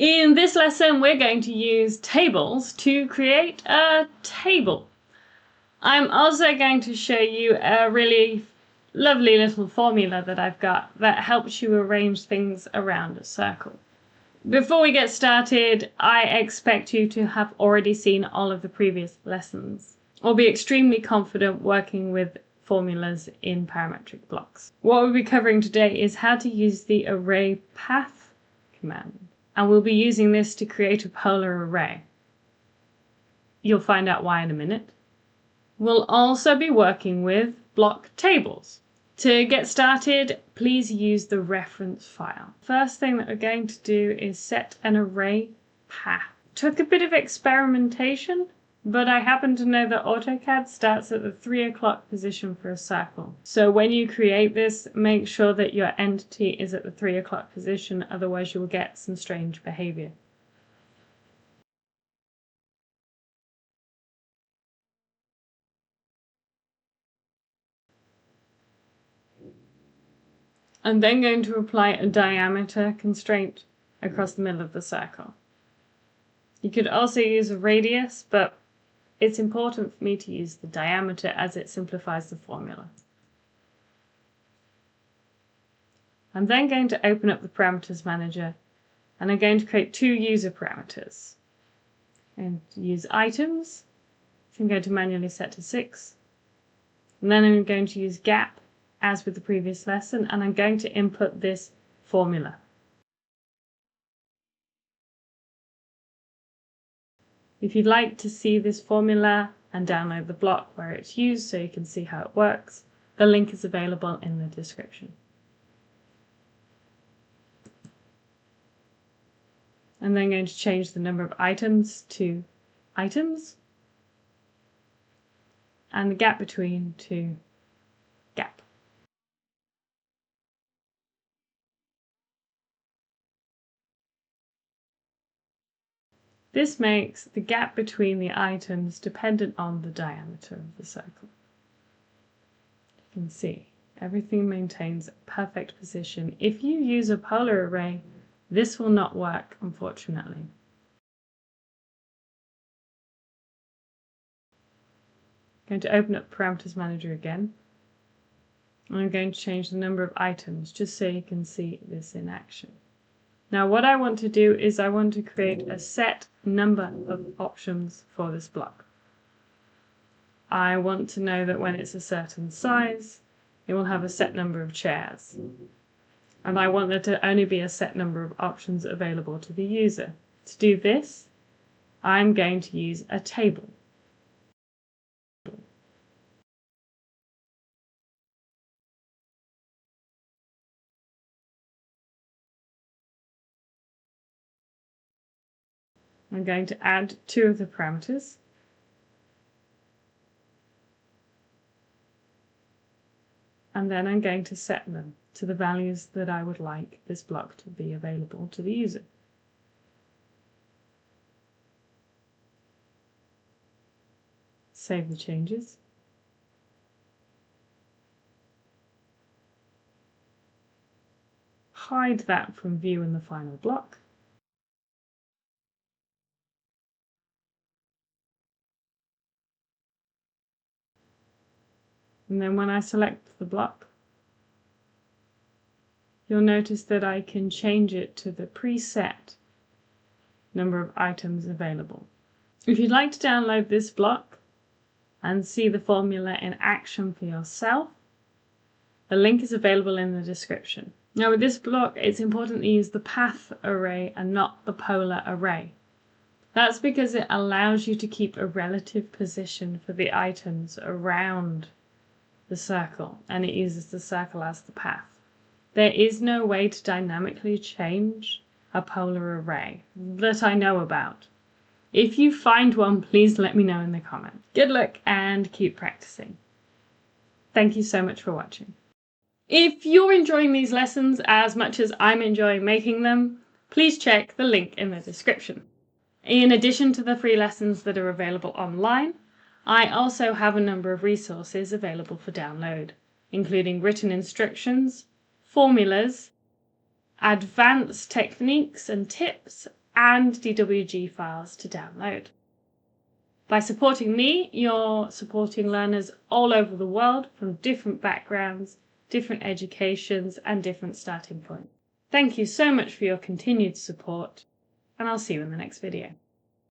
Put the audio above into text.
In this lesson, we're going to use tables to create a table. I'm also going to show you a really lovely little formula that I've got that helps you arrange things around a circle. Before we get started, I expect you to have already seen all of the previous lessons or be extremely confident working with formulas in parametric blocks. What we'll be covering today is how to use the array path command, and we'll be using this to create a polar array. You'll find out why in a minute. We'll also be working with block tables. To get started, please use the reference file. First thing that we're going to do is set an array path. Took a bit of experimentation, but I happen to know that AutoCAD starts at the 3 o'clock position for a circle. So when you create this, make sure that your entity is at the 3 o'clock position, otherwise you will get some strange behavior. I'm then going to apply a diameter constraint across the middle of the circle. You could also use a radius, but it's important for me to use the diameter as it simplifies the formula. I'm then going to open up the parameters manager, and I'm going to create two user parameters. And use items, so I'm going to manually set to 6. And then I'm going to use gap as with the previous lesson, and I'm going to input this formula. If you'd like to see this formula and download the block where it's used so you can see how it works, the link is available in the description. I'm then going to change the number of items to items, and the gap between to gap. This makes the gap between the items dependent on the diameter of the circle. You can see everything maintains a perfect position. If you use a polar array, this will not work, unfortunately. I'm going to open up Parameters Manager again. I'm going to change the number of items just so you can see this in action. Now what I want to do is I want to create a set number of options for this block. I want to know that when it's a certain size, it will have a set number of chairs. And I want there to only be a set number of options available to the user. To do this, I'm going to use a table. I'm going to add two of the parameters. And then I'm going to set them to the values that I would like this block to be available to the user. Save the changes. Hide that from view in the final block. And then when I select the block, you'll notice that I can change it to the preset number of items available. If you'd like to download this block and see the formula in action for yourself, the link is available in the description. Now with this block, it's important to use the path array and not the polar array. That's because it allows you to keep a relative position for the items around the circle, and it uses the circle as the path. There is no way to dynamically change a polar array that I know about. If you find one, please let me know in the comments. Good luck and keep practicing. Thank you so much for watching. If you're enjoying these lessons as much as I'm enjoying making them, please check the link in the description. In addition to the free lessons that are available online, I also have a number of resources available for download, including written instructions, formulas, advanced techniques and tips, and DWG files to download. By supporting me, you're supporting learners all over the world from different backgrounds, different educations, and different starting points. Thank you so much for your continued support, and I'll see you in the next video.